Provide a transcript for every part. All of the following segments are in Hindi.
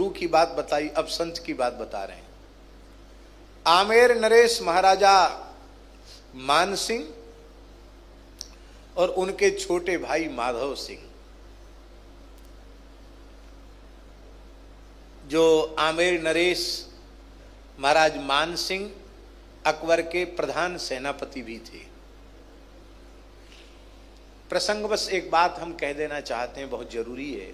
गुरु की बात बताई, अब संत की बात बता रहे हैं। आमेर नरेश महाराजा मान सिंह और उनके छोटे भाई माधव सिंह। जो आमेर नरेश महाराज मान सिंह अकबर के प्रधान सेनापति भी थे। प्रसंगवश एक बात हम कह देना चाहते हैं, बहुत जरूरी है।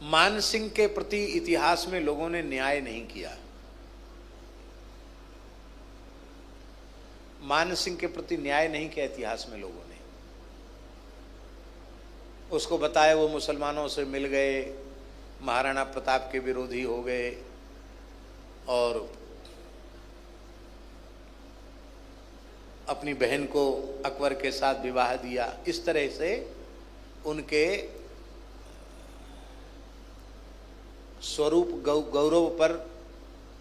मान सिंह के प्रति इतिहास में लोगों ने न्याय नहीं किया। मान सिंह के प्रति न्याय नहीं किया इतिहास में लोगों ने। उसको बताया वो मुसलमानों से मिल गए, महाराणा प्रताप के विरोधी हो गए और अपनी बहन को अकबर के साथ विवाह दिया। इस तरह से उनके स्वरूप गौरव पर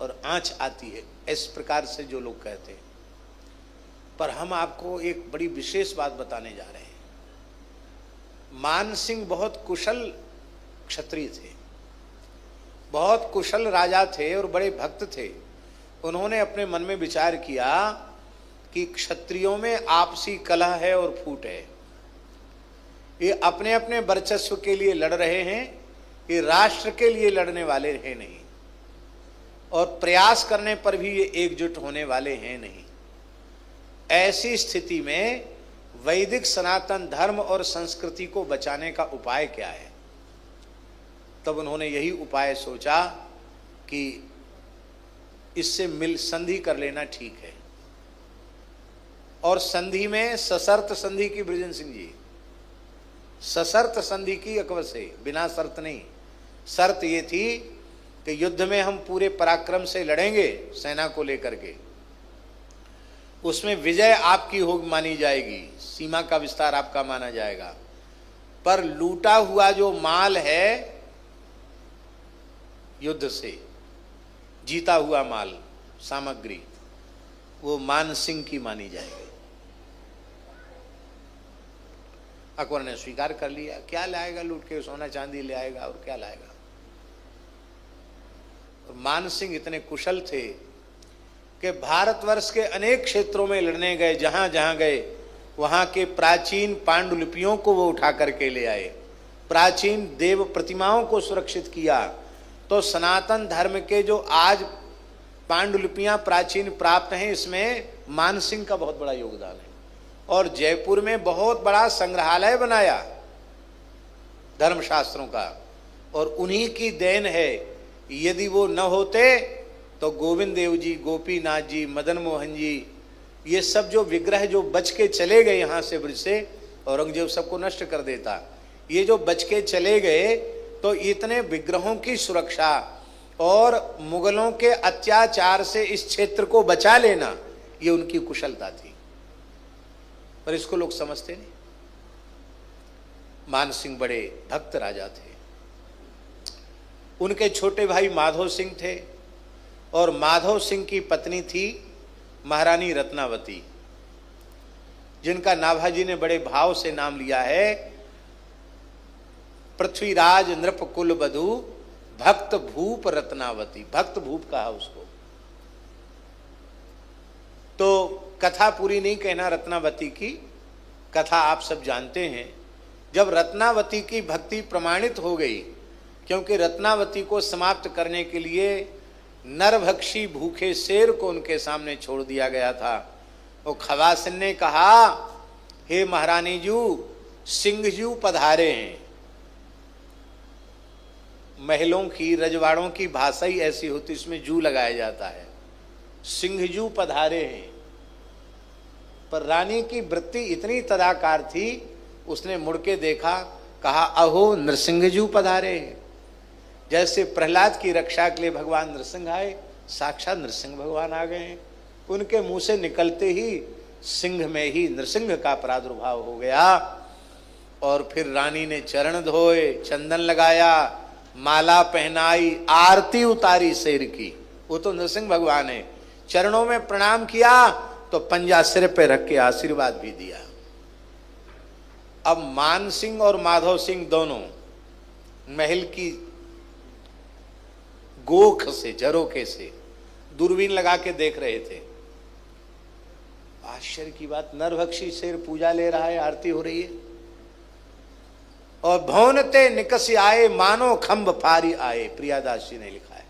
और आंच आती है, इस प्रकार से जो लोग कहते हैं। पर हम आपको एक बड़ी विशेष बात बताने जा रहे हैं। मान सिंह बहुत कुशल क्षत्रिय थे, बहुत कुशल राजा थे और बड़े भक्त थे। उन्होंने अपने मन में विचार किया कि क्षत्रियों में आपसी कलह है और फूट है। ये अपने अपने वर्चस्व के लिए लड़ रहे हैं, ये राष्ट्र के लिए लड़ने वाले हैं नहीं, और प्रयास करने पर भी ये एकजुट होने वाले हैं नहीं। ऐसी स्थिति में वैदिक सनातन धर्म और संस्कृति को बचाने का उपाय क्या है? तब उन्होंने यही उपाय सोचा कि इससे मिल संधि कर लेना ठीक है। और संधि में सशर्त संधि की बृजेंद्र सिंह जी, सशर्त संधि की अकबर से, बिना शर्त नहीं। शर्त ये थी कि युद्ध में हम पूरे पराक्रम से लड़ेंगे सेना को लेकर के, उसमें विजय आपकी हो मानी जाएगी, सीमा का विस्तार आपका माना जाएगा, पर लूटा हुआ जो माल है युद्ध से, जीता हुआ माल सामग्री, वो मान सिंह की मानी जाएगी। अकबर ने स्वीकार कर लिया। क्या लाएगा लूट के? सोना चांदी ले आएगा और क्या लाएगा। और मान सिंह इतने कुशल थे कि भारतवर्ष के अनेक क्षेत्रों में लड़ने गए, जहां जहां गए वहां के प्राचीन पांडुलिपियों को वो उठा करके ले आए, प्राचीन देव प्रतिमाओं को सुरक्षित किया। तो सनातन धर्म के जो आज पांडुलिपियां प्राचीन प्राप्त हैं, इसमें मान सिंह का बहुत बड़ा योगदान है। और जयपुर में बहुत बड़ा संग्रहालय बनाया धर्मशास्त्रों का, और उन्हीं की देन है। यदि वो न होते तो गोविंद देव जी, गोपीनाथ जी, मदन मोहन जी, ये सब जो विग्रह जो बच के चले गए यहाँ से ब्रिज से, औरंगजेब सबको नष्ट कर देता, ये जो बच के चले गए, तो इतने विग्रहों की सुरक्षा और मुगलों के अत्याचार से इस क्षेत्र को बचा लेना, ये उनकी कुशलता थी। पर इसको लोग समझते नहीं। मान सिंह बड़े भक्त राजा थे। उनके छोटे भाई माधव सिंह थे, और माधव सिंह की पत्नी थी महारानी रत्नावती, जिनका नाभाजी ने बड़े भाव से नाम लिया है, पृथ्वीराज नृप कुल बधू भक्त भूप रत्नावती। भक्त भूप कहा उसको। तो कथा पूरी नहीं कहना रत्नावती की, कथा आप सब जानते हैं। जब रत्नावती की भक्ति प्रमाणित हो गई, क्योंकि रत्नावती को समाप्त करने के लिए नरभक्षी भूखे शेर को उनके सामने छोड़ दिया गया था। वो खवासिन ने कहा, हे महारानी जू, सिंहजू पधारे हैं। महलों की, रजवाड़ों की भाषा ही ऐसी होती, इसमें जू लगाया जाता है। सिंहजू पधारे हैं। पर रानी की वृत्ति इतनी तदाकार थी, उसने मुड़ के देखा, कहा, अहो नृसिंहजू पधारे हैं। जैसे प्रहलाद की रक्षा के लिए भगवान नृसिंह आए, साक्षात नृसिंह भगवान आ गए हैं। उनके मुंह से निकलते ही सिंह में ही नृसिंह का प्रादुर्भाव हो गया। और फिर रानी ने चरण धोए, चंदन लगाया, माला पहनाई, आरती उतारी शेर की। वो तो नृसिंह भगवान है। चरणों में प्रणाम किया तो पंजा सिर पे रख के आशीर्वाद भी दिया। अब मान सिंह और माधव सिंह दोनों महल की गोख से, झरोखे से दूरबीन लगा के देख रहे थे। आश्चर्य की बात, नरभक्षी शेर पूजा ले रहा है, आरती हो रही है, और भवनते निकसी आए मानो खंभ फारी आए। प्रियादास जी ने लिखा है,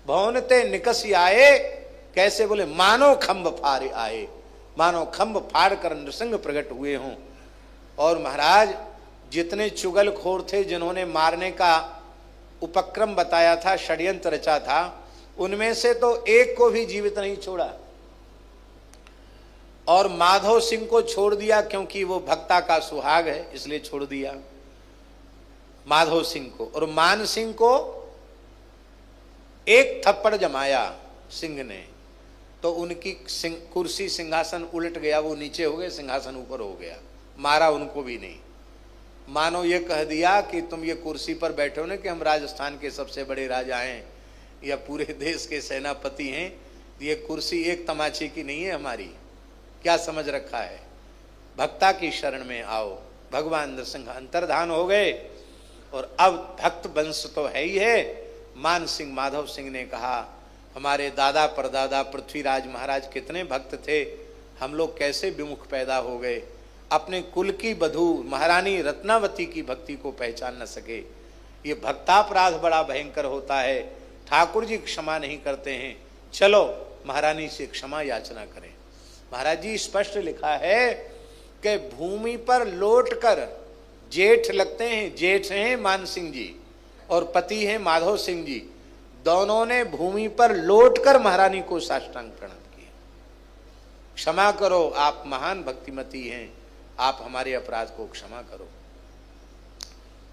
भवनते निकसी आए, कैसे बोले, मानो खंभ फारी आए, मानो खंभ फाड़ कर नृसिंह प्रकट हुए हों। और महाराज जितने चुगलखोर थे, जिन्होंने मारने का उपक्रम बताया था, षड्यंत्र रचा था, उनमें से तो एक को भी जीवित नहीं छोड़ा। और माधव सिंह को छोड़ दिया, क्योंकि वो भक्ता का सुहाग है, इसलिए छोड़ दिया माधव सिंह को। और मान सिंह को एक थप्पड़ जमाया सिंह ने, तो उनकी कुर्सी सिंहासन उलट गया, वो नीचे हो गए, सिंहासन ऊपर हो गया। मारा उनको भी नहीं, मानो ये कह दिया कि तुम ये कुर्सी पर बैठे हो ना कि हम राजस्थान के सबसे बड़े राजा हैं या पूरे देश के सेनापति हैं, ये कुर्सी एक तमाचे की नहीं है हमारी, क्या समझ रखा है। भक्ता की शरण में आओ। भगवान नृसिंह अंतर्धान हो गए, और अब भक्त वंश तो है ही है। मान सिंह माधव सिंह ने कहा, हमारे दादा परदादा पृथ्वीराज महाराज कितने भक्त थे, हम लोग कैसे विमुख पैदा हो गए, अपने कुल की बधू महारानी रत्नावती की भक्ति को पहचान न सके। ये भक्तापराध बड़ा भयंकर होता है, ठाकुर जी क्षमा नहीं करते हैं, चलो महारानी से क्षमा याचना करें। महाराज जी स्पष्ट लिखा है कि भूमि पर लौटकर, जेठ लगते हैं, जेठ हैं मान सिंह जी और पति हैं माधव सिंह जी, दोनों ने भूमि पर लौटकर महारानी को साष्टांग प्रणाम किया। क्षमा करो, आप महान भक्तिमती हैं, आप हमारे अपराध को क्षमा करो।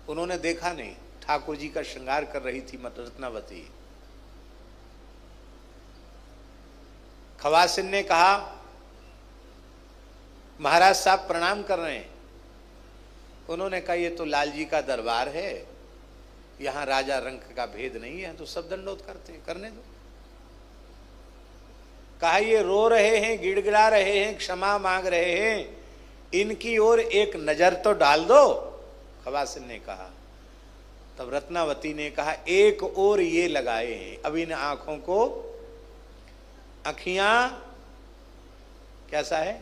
उन्होंने देखा नहीं, ठाकुर जी का श्रृंगार कर रही थी रत्नावती। खवासिन ने कहा, महाराज साहब प्रणाम कर रहे हैं। उन्होंने कहा, ये तो लाल जी का दरबार है, यहां राजा रंक का भेद नहीं है, तो सब दंडोत करते हैं, करने दो। कहा, ये रो रहे हैं, गिड़गिड़ा रहे हैं, क्षमा मांग रहे हैं, इनकी ओर एक नजर तो डाल दो। खवासिन ने कहा। तब रत्नावती ने कहा, एक और ये लगाए हैं, अब इन आंखों को, आँखियां कैसा है,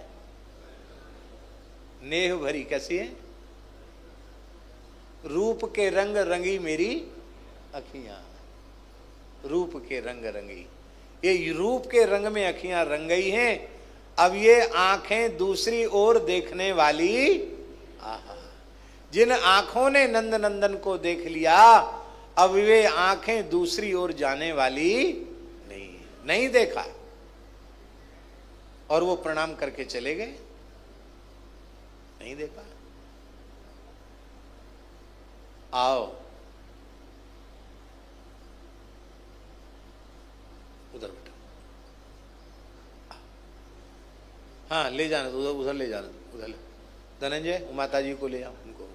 नेह भरी, कैसी है, रूप के रंग रंगी मेरी अखियां, रूप के रंग रंगी, ये रूप के रंग में अखियां रंग गई हैं। अब ये आंखें दूसरी ओर देखने वाली, आहा, जिन आंखों ने नंद नंदन को देख लिया, अब वे आंखें दूसरी ओर जाने वाली नहीं, नहीं देखा। और वो प्रणाम करके चले गए, नहीं देखा। आओ उधर बेटा, हाँ ले जाना, उधर उधर ले जाना, उधर धनंजय माता जी को ले जाओ उनको।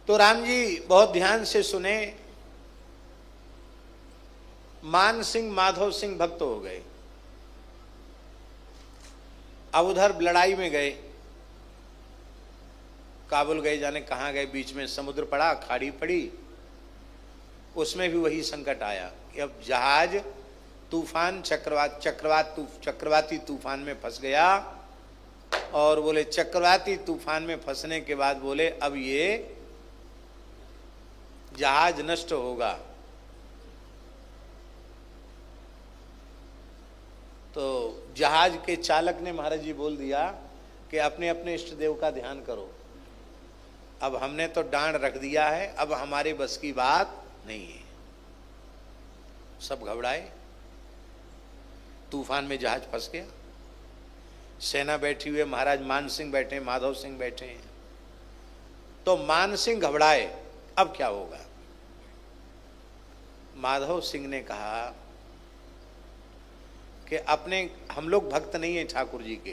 तो राम जी बहुत ध्यान से सुने। मान सिंह माधव सिंह भक्त हो गए। अब उधर लड़ाई में गए, काबुल गए, जाने कहां गए, बीच में समुद्र पड़ा, खाड़ी पड़ी, उसमें भी वही संकट आया कि अब जहाज तूफान चक्रवाती तूफान में फंस गया। और बोले चक्रवाती तूफान में फंसने के बाद बोले अब ये जहाज नष्ट होगा। तो जहाज के चालक ने महाराज जी बोल दिया कि अपने अपने इष्ट देव का ध्यान करो, अब हमने तो डांड रख दिया है, अब हमारे बस की बात नहीं है। सब घबराए, तूफान में जहाज फंस गया, सेना बैठी हुई है, महाराज मान सिंह बैठे, माधव सिंह बैठे हैं। तो मान सिंह घबराए, अब क्या होगा। माधव सिंह ने कहा कि अपने, हम लोग भक्त नहीं है ठाकुर जी के,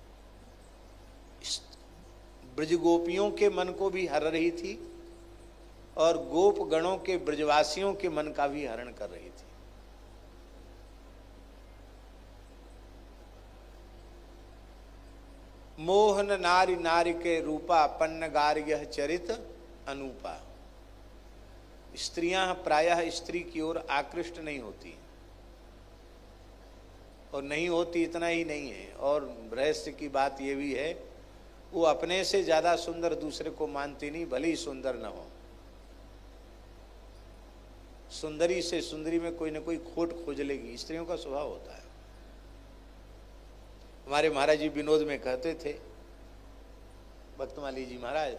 ब्रज गोपियों के मन को भी हर रही थी और गोप गणों के ब्रजवासियों के मन का भी हरण कर रही थी। मोहन नारी नारी के रूपा पन्न गार्ग्य चरित अनूपा। स्त्रियां प्रायः स्त्री की ओर आकृष्ट नहीं होती और नहीं होती इतना ही नहीं है, और रहस्य की बात यह भी है वो अपने से ज्यादा सुंदर दूसरे को मानती नहीं, भले ही सुंदर न हो। सुंदरी से सुंदरी में कोई ना कोई खोट खोज लेगी, स्त्रियों का स्वभाव होता है। हमारे महाराज जी विनोद में कहते थे, भक्तमाली जी महाराज,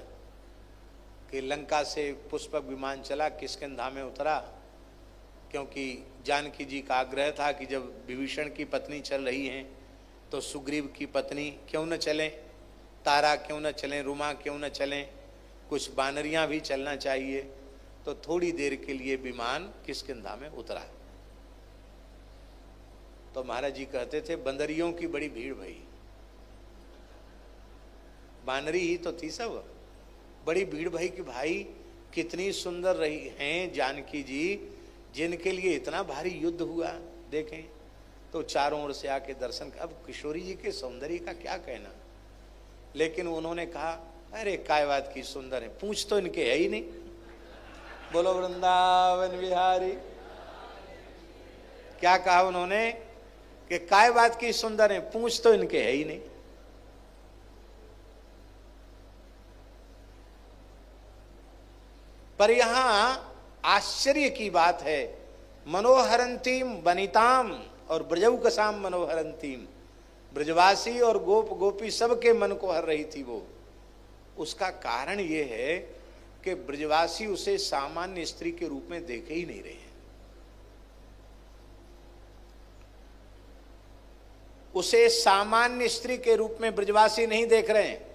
कि लंका से पुष्पक विमान चला, किष्किंधा में उतरा, क्योंकि जानकी जी का आग्रह था कि जब विभीषण की पत्नी चल रही हैं तो सुग्रीव की पत्नी क्यों न चलें, तारा क्यों न चलें, रुमा क्यों न चलें, कुछ बानरियां भी चलना चाहिए। तो थोड़ी देर के लिए विमान किष्किंधा में उतरा। तो महाराज जी कहते थे बंदरियों की बड़ी भीड़ भई, बानरी ही तो थी सब, बड़ी भीड़ भई कि भाई कितनी सुंदर रही हैं जानकी जी, जिनके लिए इतना भारी युद्ध हुआ। देखें तो चारों ओर से आके दर्शन। अब किशोरी जी के सौंदर्य का क्या कहना, लेकिन उन्होंने कहा अरे काय बात की सुंदर है, पूछ तो इनके है ही नहीं। बोलो वृंदावन बिहारी। क्या कहा उन्होंने कि काय बात की सुंदर है, पूछ तो इनके है ही नहीं। पर यहां आश्चर्य की बात है, मनोहरंतीम वनिताम और ब्रजौकसाम मनोहरंतीम, ब्रजवासी और गोप गोपी सबके मन को हर रही थी वो। उसका कारण ये है कि ब्रजवासी उसे सामान्य स्त्री के रूप में देखे ही नहीं रहे हैं, उसे सामान्य स्त्री के रूप में ब्रजवासी नहीं देख रहे हैं।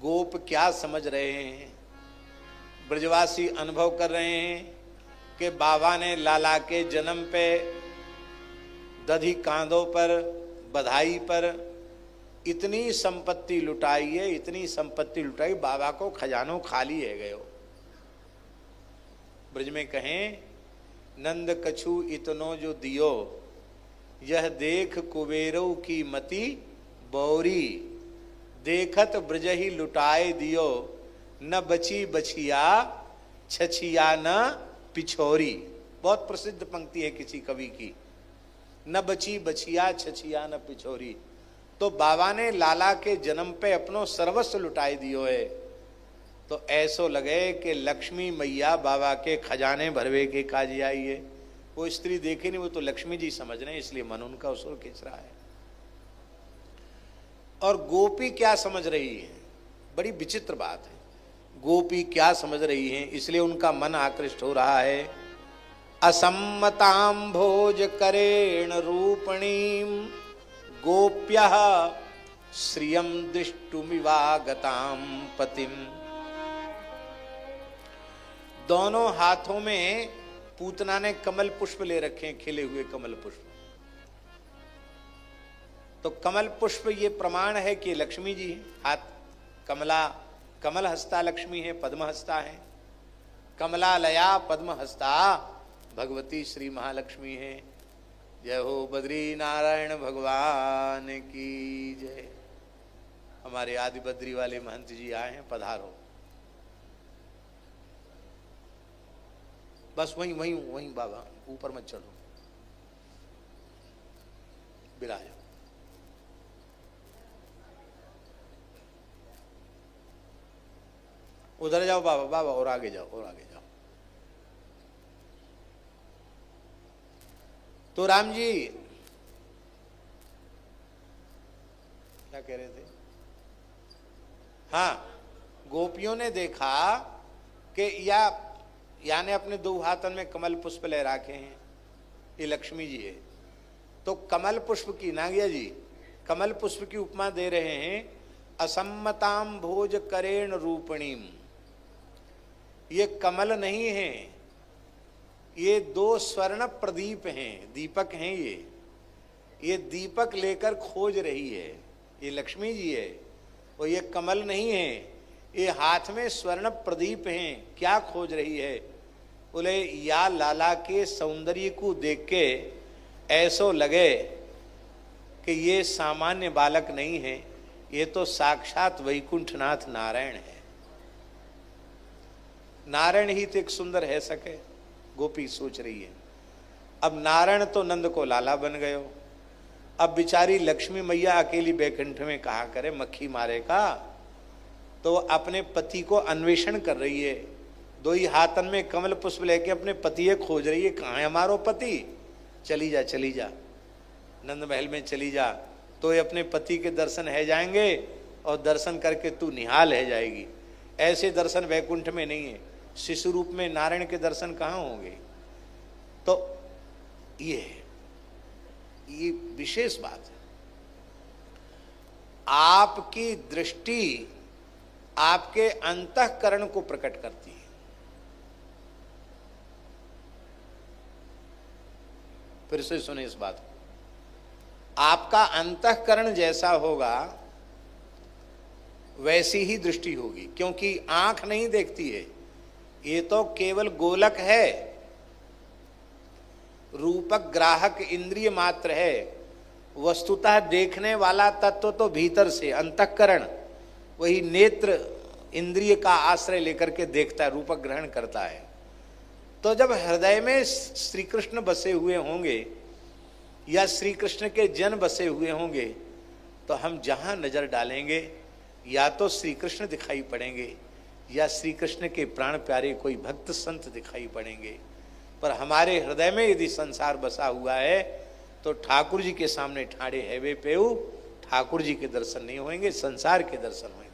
गोप क्या समझ रहे हैं, ब्रजवासी अनुभव कर रहे हैं कि बाबा ने लाला के जन्म पे दधी कांधों पर बधाई पर इतनी संपत्ति लुटाई है, इतनी संपत्ति लुटाई, बाबा को खजानों खाली है गयो। ब्रज में कहें नंद कछु इतनो जो दियो, यह देख कुबेरों की मति बौरी, देखत ब्रज ही लुटाए दियो, न बची बछिया छछिया न पिछोरी। बहुत प्रसिद्ध पंक्ति है किसी कवि की, न बची बछिया छछिया न पिछोरी। तो बाबा ने लाला के जन्म पे अपनो सर्वस्व लुटाए दियो है। तो ऐसो लगे कि लक्ष्मी मैया बाबा के खजाने भरवे के काज आई है। वो स्त्री देखे नहीं, वो तो लक्ष्मी जी समझ रहे हैं, इसलिए मन उनका उस ओर खींच रहा है। और गोपी क्या समझ रही है, बड़ी विचित्र बात है। गोपी क्या समझ रही है, इसलिए उनका मन आकृष्ट हो रहा है। असम्मतां भोज करेण रूपणीं गोप्यः श्रियं दृष्टुमिवागतां पतिम। दोनों हाथों में पूतना ने कमल पुष्प ले रखे हैं, खिले हुए कमल पुष्प। तो कमल पुष्प ये प्रमाण है कि लक्ष्मी जी हाथ कमला, कमल हस्ता लक्ष्मी है, पद्म हस्ता है। कमला लया पद्म हस्ता भगवती श्री महालक्ष्मी है। जय हो बद्री नारायण भगवान की जय। हमारे आदि बद्री वाले महंत जी आए हैं, पधारो। बस वहीं वहीं वहीं बाबा, ऊपर मत चढ़ो, बिराजो। उधर जाओ बाबा, बाबा और आगे जाओ, और आगे जाओ। तो राम जी क्या कह रहे थे? हाँ, गोपियों ने देखा कि या ने अपने दो हाथन में कमल पुष्प ले रखे हैं, ये लक्ष्मी जी है। तो कमल पुष्प की, नागिया जी कमल पुष्प की उपमा दे रहे हैं। असम्मताम भोज करेण रूपणीम, ये कमल नहीं है, ये दो स्वर्ण प्रदीप हैं, दीपक हैं ये दीपक लेकर खोज रही है, ये लक्ष्मी जी है, और ये कमल नहीं है, ये हाथ में स्वर्ण प्रदीप हैं। क्या खोज रही है? बोले या लाला के सौंदर्य को देख के ऐसो लगे कि ये सामान्य बालक नहीं है, ये तो साक्षात वैकुंठनाथ नारायण है। नारायण ही तो एक सुंदर है सके, गोपी सोच रही है। अब नारायण तो नंद को लाला बन गयो, अब बेचारी लक्ष्मी मैया अकेली बैकुंठ में कहा करे मक्खी मारे का, तो अपने पति को अन्वेषण कर रही है। दो ही हाथन में कमल पुष्प लेके अपने पति खोज रही है, कहाँ है हमारो पति? चली जा चली जा, नंद महल में चली जा, तो ये अपने पति के दर्शन है जाएंगे और दर्शन करके तू निहाल है जाएगी। ऐसे दर्शन वैकुंठ में नहीं है, शिशु रूप में नारायण के दर्शन कहाँ होंगे? तो ये विशेष बात है। आपकी दृष्टि आपके अंतःकरण को प्रकट करती है। फिर से सुने इस बात को, आपका अंतःकरण जैसा होगा वैसी ही दृष्टि होगी, क्योंकि आंख नहीं देखती है, ये तो केवल गोलक है, रूपक ग्राहक इंद्रिय मात्र है। वस्तुतः देखने वाला तत्व तो भीतर से अंतःकरण, वही नेत्र इंद्रिय का आश्रय लेकर के देखता है, रूपक ग्रहण करता है। तो जब हृदय में श्री कृष्ण बसे हुए होंगे या श्री कृष्ण के जन बसे हुए होंगे, तो हम जहां नजर डालेंगे या तो श्री कृष्ण दिखाई पड़ेंगे या श्री कृष्ण के प्राण प्यारे कोई भक्त संत दिखाई पड़ेंगे। पर हमारे हृदय में यदि संसार बसा हुआ है तो ठाकुर जी के सामने ठाड़े हैवे पेऊ ठाकुर जी के दर्शन नहीं होंगे, संसार के दर्शन होंगे।